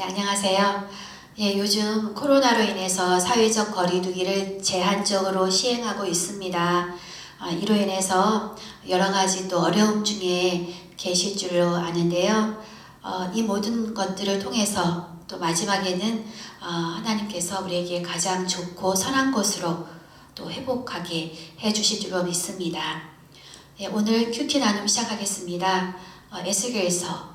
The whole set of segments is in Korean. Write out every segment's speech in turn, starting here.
네, 안녕하세요. 예, 요즘 코로나로 인해서 사회적 거리두기를 제한적으로 시행하고 있습니다. 이로 인해서 여러 가지 또 어려움 중에 계실 줄로 아는데요. 이 모든 것들을 통해서 또 마지막에는 하나님께서 우리에게 가장 좋고 선한 곳으로 또 회복하게 해주실 줄로 믿습니다. 예, 오늘 큐티 나눔 시작하겠습니다. 에스겔서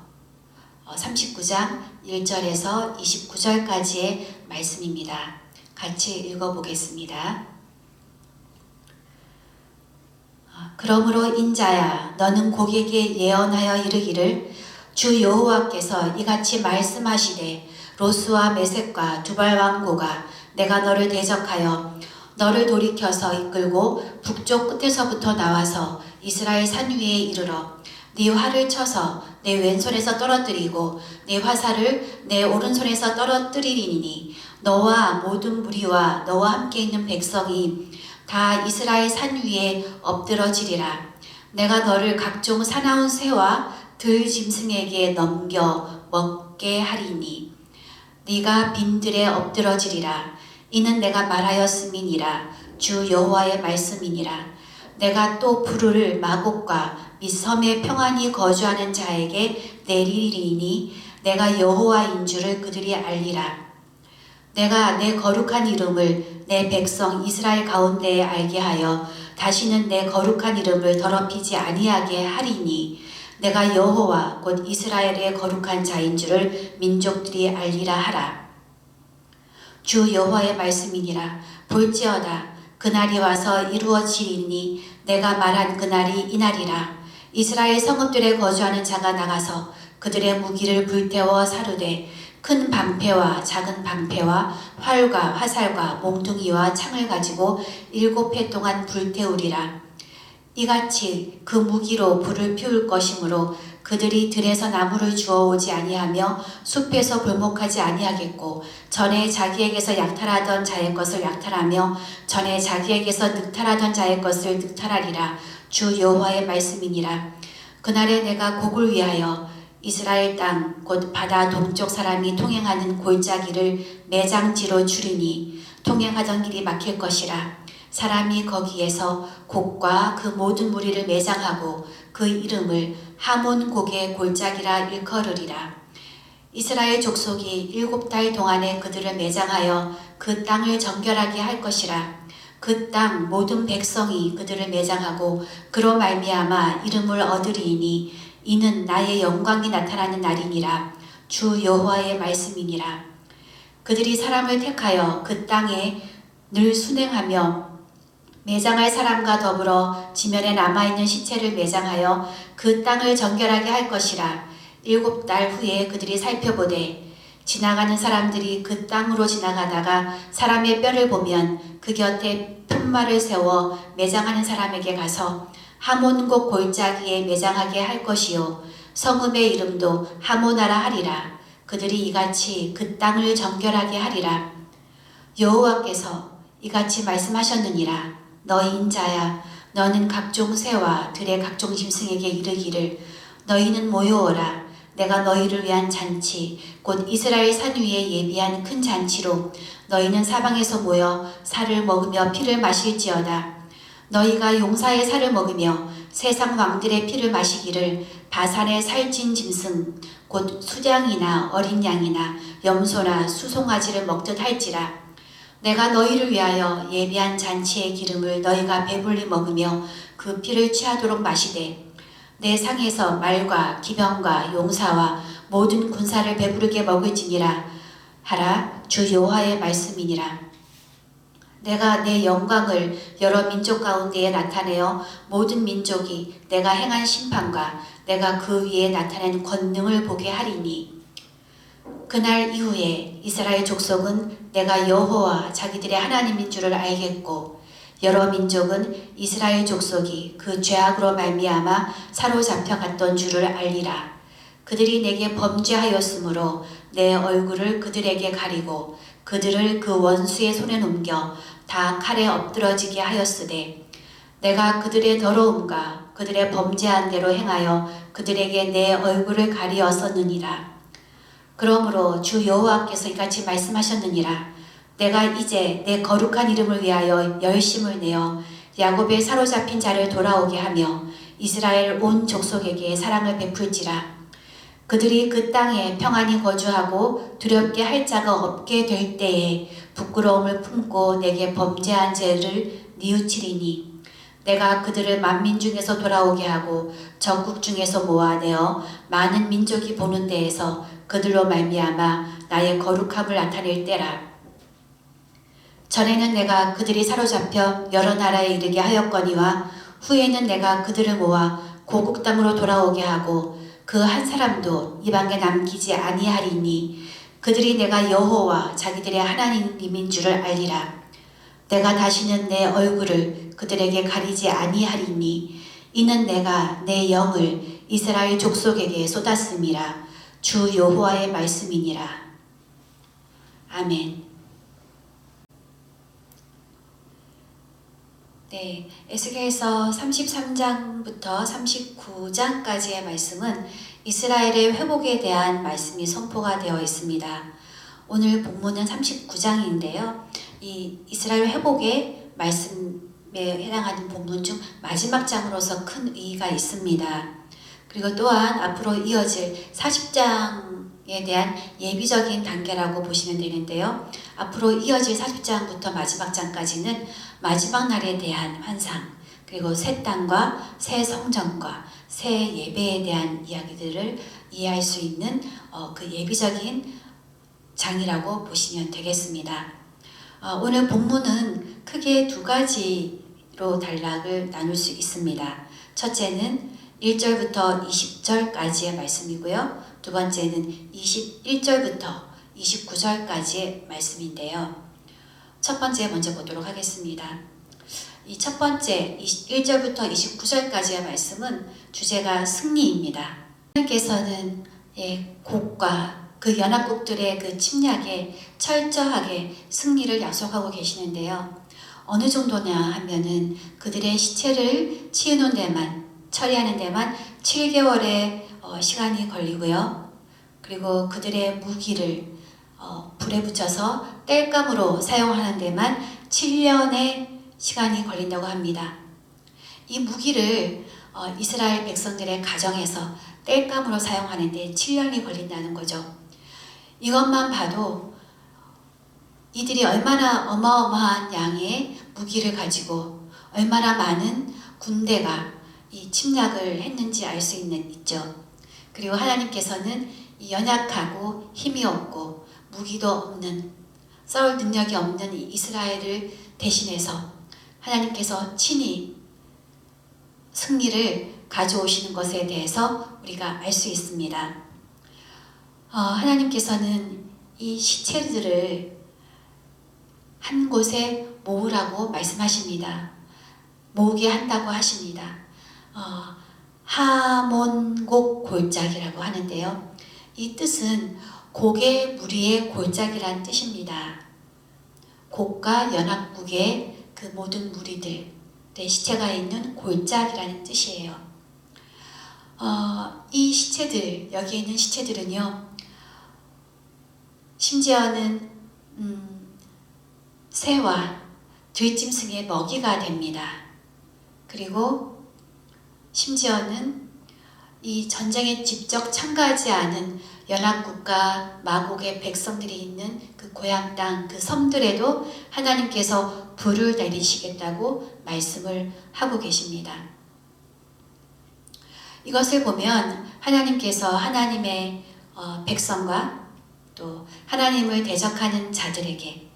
39장 1절에서 29절까지의 말씀입니다. 같이 읽어보겠습니다. 그러므로 인자야, 너는 고객에게 예언하여 이르기를 주 여호와께서 이같이 말씀하시되 로스와 메섹과 두발 왕고가 내가 너를 대적하여 너를 돌이켜서 이끌고 북쪽 끝에서부터 나와서 이스라엘 산 위에 이르러 네 활을 쳐서 내 왼손에서 떨어뜨리고 네 화살을 내 오른손에서 떨어뜨리리니 너와 모든 무리와 너와 함께 있는 백성이 다 이스라엘 산 위에 엎드러지리라. 내가 너를 각종 사나운 새와 들짐승에게 넘겨 먹게 하리니 네가 빈들에 엎드러지리라. 이는 내가 말하였음이니라. 주 여호와의 말씀이니라. 내가 또 불을 마곡과 및 섬에 평안히 거주하는 자에게 내리리니 내가 여호와인 줄을 그들이 알리라. 내가 내 거룩한 이름을 내 백성 이스라엘 가운데에 알게 하여 다시는 내 거룩한 이름을 더럽히지 아니하게 하리니 내가 여호와 곧 이스라엘의 거룩한 자인 줄을 민족들이 알리라 하라. 주 여호와의 말씀이니라. 볼지어다 그날이 와서 이루어지리니 내가 말한 그날이 이날이라. 이스라엘 성읍들에 거주하는 자가 나가서 그들의 무기를 불태워 사르되 큰 방패와 작은 방패와 활과 화살과 몽둥이와 창을 가지고 7해 동안 불태우리라. 이같이 그 무기로 불을 피울 것이므로 그들이 들에서 나무를 주워오지 아니하며 숲에서 불목하지 아니하겠고 전에 자기에게서 약탈하던 자의 것을 약탈하며 전에 자기에게서 늑탈하던 자의 것을 늑탈하리라. 주 여호와의 말씀이니라. 그날에 내가 곡을 위하여 이스라엘 땅 곧 바다 동쪽 사람이 통행하는 골짜기를 매장지로 주리니 통행하던 길이 막힐 것이라. 사람이 거기에서 곡과 그 모든 무리를 매장하고 그 이름을 하몬 곡의 골짜기라 일컬으리라. 이스라엘 족속이 7달 동안에 그들을 매장하여 그 땅을 정결하게 할 것이라. 그 땅 모든 백성이 그들을 매장하고 그로 말미암아 이름을 얻으리니 이는 나의 영광이 나타나는 날이니라. 주 여호와의 말씀이니라. 그들이 사람을 택하여 그 땅에 늘 순행하며 매장할 사람과 더불어 지면에 남아있는 시체를 매장하여 그 땅을 정결하게 할 것이라. 7달 후에 그들이 살펴보되 지나가는 사람들이 그 땅으로 지나가다가 사람의 뼈를 보면 그 곁에 품말을 세워 매장하는 사람에게 가서 하몬곡 골짜기에 매장하게 할 것이요 성읍의 이름도 하모나라 하리라. 그들이 이같이 그 땅을 정결하게 하리라. 여호와께서 이같이 말씀하셨느니라. 너희 인자야, 너는 각종 새와 들의 각종 짐승에게 이르기를 너희는 모여오라. 내가 너희를 위한 잔치 곧 이스라엘 산 위에 예비한 큰 잔치로 너희는 사방에서 모여 살을 먹으며 피를 마실지어다. 너희가 용사의 살을 먹으며 세상 왕들의 피를 마시기를 바산의 살찐 짐승 곧 수량이나 어린 양이나 염소나 수송아지를 먹듯 할지라. 내가 너희를 위하여 예비한 잔치의 기름을 너희가 배불리 먹으며 그 피를 취하도록 마시되 내 상에서 말과 기병과 용사와 모든 군사를 배부르게 먹을지니라 하라. 주 여호와의 말씀이니라. 내가 내 영광을 여러 민족 가운데에 나타내어 모든 민족이 내가 행한 심판과 내가 그 위에 나타낸 권능을 보게 하리니 그날 이후에 이스라엘 족속은 내가 여호와 자기들의 하나님인 줄을 알겠고 여러 민족은 이스라엘 족속이 그 죄악으로 말미암아 사로잡혀 갔던 줄을 알리라. 그들이 내게 범죄하였으므로 내 얼굴을 그들에게 가리고 그들을 그 원수의 손에 넘겨 다 칼에 엎드러지게 하였으되 내가 그들의 더러움과 그들의 범죄한 대로 행하여 그들에게 내 얼굴을 가리었었느니라. 그러므로 주 여호와께서 이같이 말씀하셨느니라. 내가 이제 내 거룩한 이름을 위하여 열심을 내어 야곱의 사로잡힌 자를 돌아오게 하며 이스라엘 온 족속에게 사랑을 베풀지라. 그들이 그 땅에 평안히 거주하고 두렵게 할 자가 없게 될 때에 부끄러움을 품고 내게 범죄한 죄를 뉘우치리니 내가 그들을 만민 중에서 돌아오게 하고 적국 중에서 모아내어 많은 민족이 보는 데에서 그들로 말미암아 나의 거룩함을 나타낼 때라. 전에는 내가 그들이 사로잡혀 여러 나라에 이르게 하였거니와 후에는 내가 그들을 모아 고국 땅으로 돌아오게 하고 그 한 사람도 이방에 남기지 아니하리니 그들이 내가 여호와 자기들의 하나님인 줄을 알리라. 내가 다시는 내 얼굴을 그들에게 가리지 아니하리니 이는 내가 내 영을 이스라엘 족속에게 쏟았음이라. 주 여호와의 말씀이니라. 아멘. 네, 에스겔서 33장부터 39장까지의 말씀은 이스라엘의 회복에 대한 말씀이 선포가 되어 있습니다. 오늘 본문은 39장인데요. 이 이스라엘 회복의 말씀에 해당하는 본문 중 마지막 장으로서 큰 의의가 있습니다. 그리고 또한 앞으로 이어질 40장에 대한 예비적인 단계라고 보시면 되는데요. 앞으로 이어질 40장부터 마지막 장까지는 마지막 날에 대한 환상, 그리고 새 땅과 새 성전과 새 예배에 대한 이야기들을 이해할 수 있는 그 예비적인 장이라고 보시면 되겠습니다. 오늘 본문은 크게 두 가지로 단락을 나눌 수 있습니다. 첫째는 1절부터 20절까지의 말씀이고요. 두 번째는 21절부터 29절까지의 말씀인데요. 첫 번째 먼저 보도록 하겠습니다. 이 첫 번째 1절부터 29절까지의 말씀은 주제가 승리입니다. 하나님께서는 곡과 그 연합국들의 그 침략에 철저하게 승리를 약속하고 계시는데요. 어느 정도냐 하면은 그들의 시체를 치우는 데만, 처리하는 데만 7개월의 시간이 걸리고요. 그리고 그들의 무기를 불에 붙여서 땔감으로 사용하는 데만 7년의 시간이 걸린다고 합니다. 이 무기를 이스라엘 백성들의 가정에서 땔감으로 사용하는 데 7년이 걸린다는 거죠. 이것만 봐도 이들이 얼마나 어마어마한 양의 무기를 가지고 얼마나 많은 군대가 이 침략을 했는지 알 수 있죠. 그리고 하나님께서는 이 연약하고 힘이 없고 무기도 없는, 싸울 능력이 없는 이 이스라엘을 대신해서 하나님께서 친히 승리를 가져오시는 것에 대해서 우리가 알 수 있습니다. 하나님께서는 이 시체들을 한 곳에 모으라고 말씀하십니다. 모으게 한다고 하십니다. 하몬곡 골짜기라고 하는데요. 이 뜻은 곡의 무리의 골짜기란 뜻입니다. 곡과 연합국의 그 모든 무리들의 시체가 있는 골짜기라는 뜻이에요. 이 시체들, 여기 있는 시체들은요, 심지어는 새와 들짐승의 먹이가 됩니다. 그리고 심지어는 이 전쟁에 직접 참가하지 않은 연합국과 마곡의 백성들이 있는 그 고향 땅, 그 섬들에도 하나님께서 불을 내리시겠다고 말씀을 하고 계십니다. 이것을 보면 하나님께서 하나님의 백성과 또 하나님을 대적하는 자들에게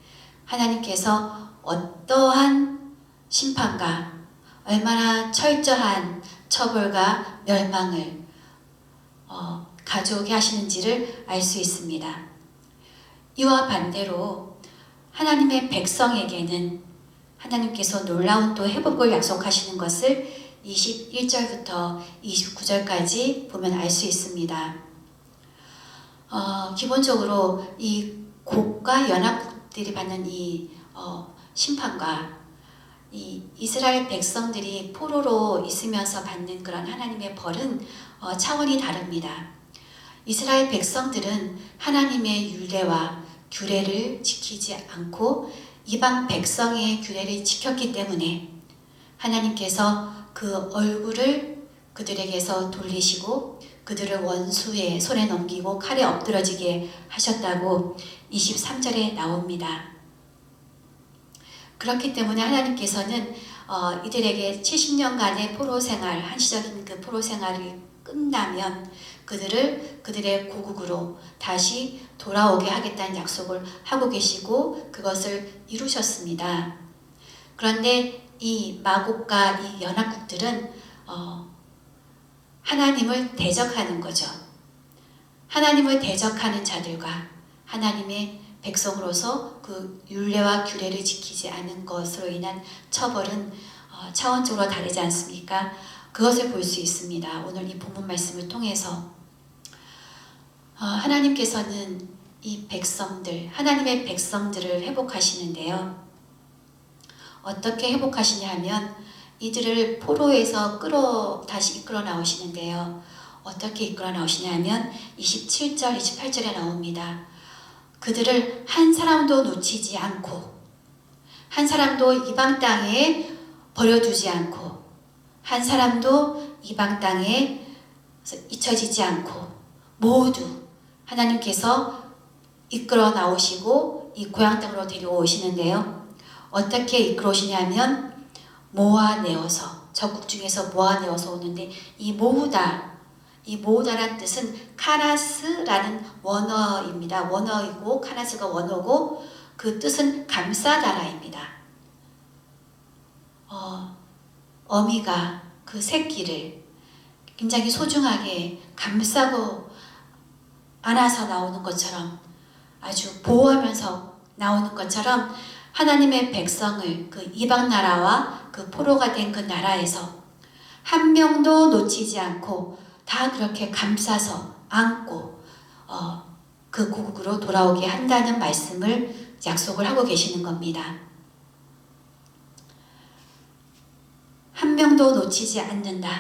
하나님께서 어떠한 심판과 얼마나 철저한 처벌과 멸망을 가져오게 하시는지를 알 수 있습니다. 이와 반대로 하나님의 백성에게는 하나님께서 놀라운 또 회복을 약속하시는 것을 21절부터 29절까지 보면 알 수 있습니다. 기본적으로 이 곡과 연합국들이 받는 이 심판과 이 이스라엘 백성들이 포로로 있으면서 받는 그런 하나님의 벌은 차원이 다릅니다. 이스라엘 백성들은 하나님의 율례와 규례를 지키지 않고 이방 백성의 규례를 지켰기 때문에 하나님께서 그 얼굴을 그들에게서 돌리시고 그들을 원수의 손에 넘기고 칼에 엎드러지게 하셨다고 23절에 나옵니다. 그렇기 때문에 하나님께서는 이들에게 70년간의 포로 생활, 한시적인 그 포로 생활이 끝나면 그들의 고국으로 다시 돌아오게 하겠다는 약속을 하고 계시고 그것을 이루셨습니다. 그런데 이 마곡과 이 연합국들은 하나님을 대적하는 거죠. 하나님을 대적하는 자들과 하나님의 백성으로서 그 율례와 규례를 지키지 않은 것으로 인한 처벌은 차원적으로 다르지 않습니까? 그것을 볼 수 있습니다. 오늘 이 본문 말씀을 통해서 하나님께서는 이 백성들, 하나님의 백성들을 회복하시는데요. 어떻게 회복하시냐 하면 이들을 포로에서 다시 이끌어 나오시는데요. 어떻게 이끌어 나오시냐 하면 27절, 28절에 나옵니다. 그들을 한 사람도 놓치지 않고 한 사람도 이방 땅에 버려두지 않고 한 사람도 이방 땅에 잊혀지지 않고 모두 하나님께서 이끌어 나오시고 이 고향 땅으로 데려오시는데요. 어떻게 이끌어 오시냐면 모아내어서, 적국 중에서 모아내어서 오는데 이 모으다란 뜻은 카나스라는 원어입니다. 원어이고 카나스가 원어고 그 뜻은 감싸다라입니다. 어미가 그 새끼를 굉장히 소중하게 감싸고 안아서 나오는 것처럼 아주 보호하면서 나오는 것처럼 하나님의 백성을 그 이방 나라와 그 포로가 된 그 나라에서 한 명도 놓치지 않고 다 그렇게 감싸서 안고 그 고국으로 돌아오게 한다는 말씀을 약속을 하고 계시는 겁니다. 한 명도 놓치지 않는다.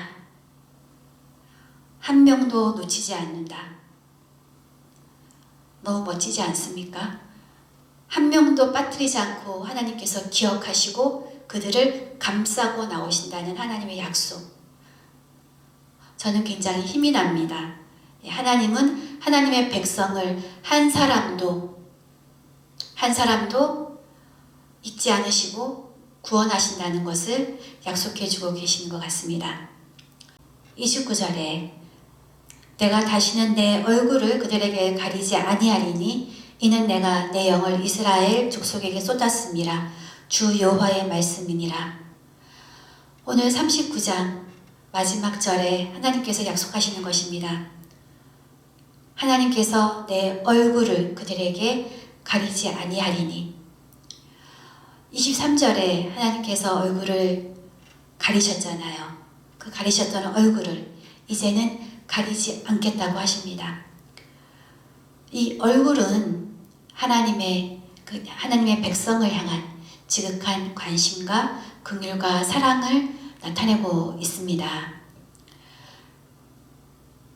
한 명도 놓치지 않는다. 너무 멋지지 않습니까? 한 명도 빠뜨리지 않고 하나님께서 기억하시고 그들을 감싸고 나오신다는 하나님의 약속. 저는 굉장히 힘이 납니다. 하나님은 하나님의 백성을 한 사람도 잊지 않으시고 구원하신다는 것을 약속해 주고 계시는 것 같습니다. 29절에 내가 다시는 내 얼굴을 그들에게 가리지 아니하리니 이는 내가 내 영을 이스라엘 족속에게 쏟았음이라 주 여호와의 말씀이니라. 오늘 39장 마지막 절에 하나님께서 약속하시는 것입니다. 하나님께서 내 얼굴을 그들에게 가리지 아니하리니 23절에 하나님께서 얼굴을 가리셨잖아요. 그 가리셨던 얼굴을 이제는 가리지 않겠다고 하십니다. 이 얼굴은 하나님의 백성을 향한 지극한 관심과 긍휼과 사랑을 나타내고 있습니다.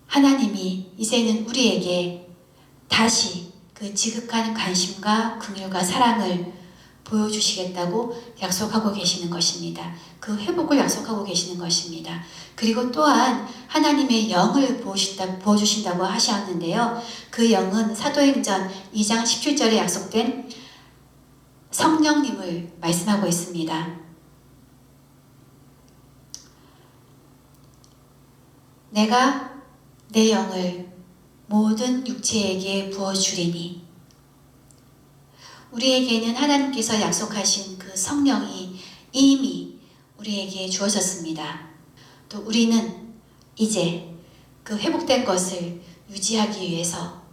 하나님이 이제는 우리에게 다시 그 지극한 관심과 긍휼과 사랑을 보여주시겠다고 약속하고 계시는 것입니다. 그 회복을 약속하고 계시는 것입니다. 그리고 또한 하나님의 영을 부어주신다고 하셨는데요. 그 영은 사도행전 2장 17절에 약속된 성령님을 말씀하고 있습니다. 내가 내 영을 모든 육체에게 부어주리니 우리에게는 하나님께서 약속하신 그 성령이 이미 우리에게 주어졌습니다. 또 우리는 이제 그 회복된 것을 유지하기 위해서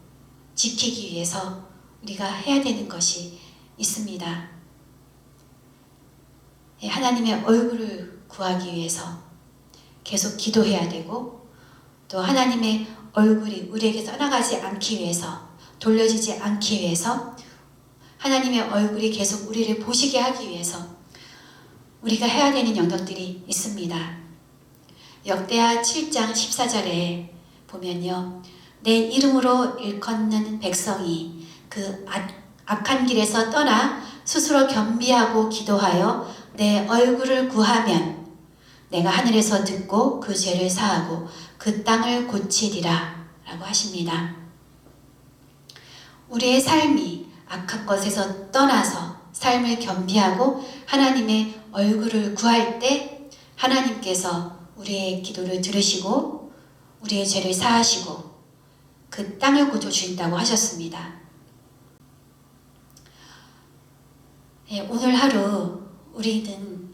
지키기 위해서 우리가 해야 되는 것이 있습니다. 하나님의 얼굴을 구하기 위해서 계속 기도해야 되고 또 하나님의 얼굴이 우리에게 떠나가지 않기 위해서 돌려지지 않기 위해서 하나님의 얼굴이 계속 우리를 보시게 하기 위해서 우리가 해야 되는 영역들이 있습니다. 역대하 7장 14절에 보면요. 내 이름으로 일컫는 백성이 그 악한 길에서 떠나 스스로 겸비하고 기도하여 내 얼굴을 구하면 내가 하늘에서 듣고 그 죄를 사하고 그 땅을 고치리라 라고 하십니다. 우리의 삶이 악한 것에서 떠나서 삶을 겸비하고 하나님의 얼굴을 구할 때 하나님께서 우리의 기도를 들으시고 우리의 죄를 사하시고 그 땅을 고쳐주신다고 하셨습니다. 오늘 하루 우리는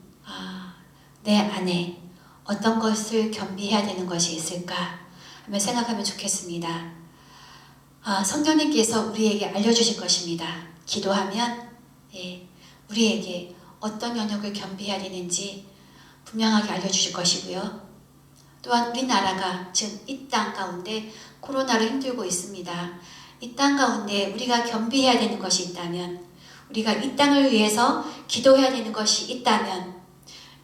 내 안에 어떤 것을 겸비해야 되는 것이 있을까 하며 생각하면 좋겠습니다. 성령님께서 우리에게 알려주실 것입니다. 기도하면 우리에게 어떤 영역을 겸비해야 되는지 분명하게 알려주실 것이고요. 또한 우리나라가 지금 이 땅 가운데 코로나로 힘들고 있습니다. 이 땅 가운데 우리가 겸비해야 되는 것이 있다면, 우리가 이 땅을 위해서 기도해야 되는 것이 있다면,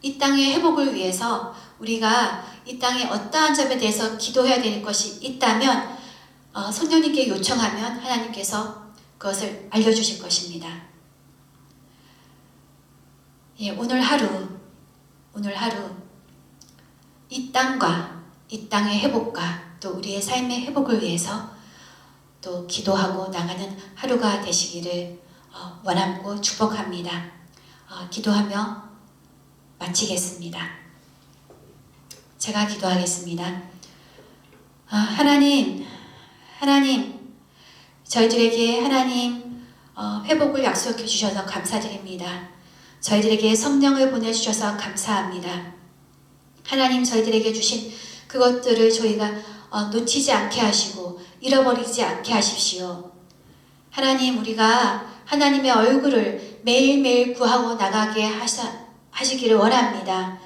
이 땅의 회복을 위해서 우리가 이 땅의 어떠한 점에 대해서 기도해야 되는 것이 있다면 성령님께 요청하면 하나님께서 그것을 알려주실 것입니다. 오늘 하루 이 땅과 이 땅의 회복과 또 우리의 삶의 회복을 위해서 또 기도하고 나가는 하루가 되시기를 원하고 축복합니다. 기도하며 마치겠습니다. 제가 기도하겠습니다. 하나님, 저희들에게 하나님 회복을 약속해 주셔서 감사드립니다. 저희들에게 성령을 보내주셔서 감사합니다. 하나님, 저희들에게 주신 그것들을 저희가 놓치지 않게 하시고 잃어버리지 않게 하십시오. 하나님, 우리가 하나님의 얼굴을 매일매일 구하고 나가게 하시기를 원합니다.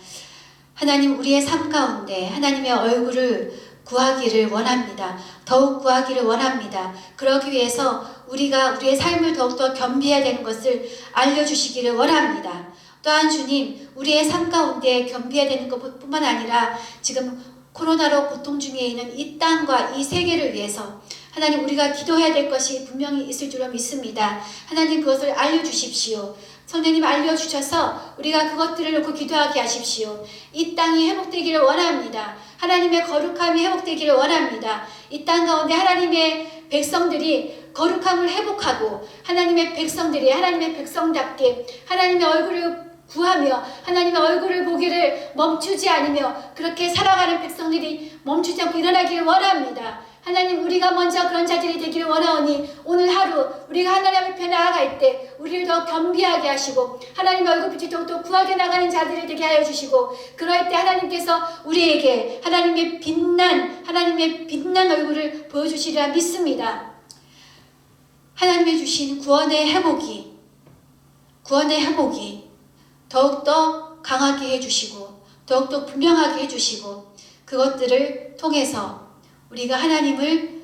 하나님, 우리의 삶 가운데 하나님의 얼굴을 구하기를 원합니다. 더욱 구하기를 원합니다. 그러기 위해서 우리가 우리의 삶을 더욱더 겸비해야 되는 것을 알려주시기를 원합니다. 또한 주님, 우리의 삶 가운데 겸비해야 되는 것뿐만 아니라 지금 코로나로 고통 중에 있는 이 땅과 이 세계를 위해서 하나님, 우리가 기도해야 될 것이 분명히 있을 줄로 믿습니다. 하나님, 그것을 알려주십시오. 성령님 알려주셔서 우리가 그것들을 놓고 기도하게 하십시오. 이 땅이 회복되기를 원합니다. 하나님의 거룩함이 회복되기를 원합니다. 이 땅 가운데 하나님의 백성들이 거룩함을 회복하고 하나님의 백성들이 하나님의 백성답게 하나님의 얼굴을 구하며 하나님의 얼굴을 보기를 멈추지 않으며 그렇게 살아가는 백성들이 멈추지 않고 일어나기를 원합니다. 하나님, 우리가 먼저 그런 자들이 되기를 원하오니 오늘 하루 우리가 하나님 앞에 나아갈 때 우리를 더 겸비하게 하시고 하나님의 얼굴빛이 더욱더 구하게 나가는 자들이 되게 하여 주시고, 그럴 때 하나님께서 우리에게 하나님의 빛난 얼굴을 보여주시리라 믿습니다. 하나님의 주신 구원의 회복이 더욱더 강하게 해주시고 더욱더 분명하게 해주시고, 그것들을 통해서 우리가 하나님을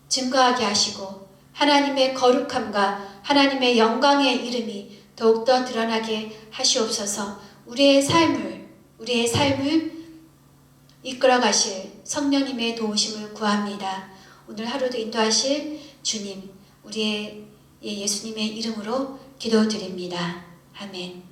증거하게 하시고 하나님의 거룩함과 하나님의 영광의 이름이 더욱더 드러나게 하시옵소서. 우리의 삶을 이끌어 가실 성령님의 도우심을 구합니다. 오늘 하루도 인도하실 주님, 우리의 예수님의 이름으로 기도드립니다. 아멘.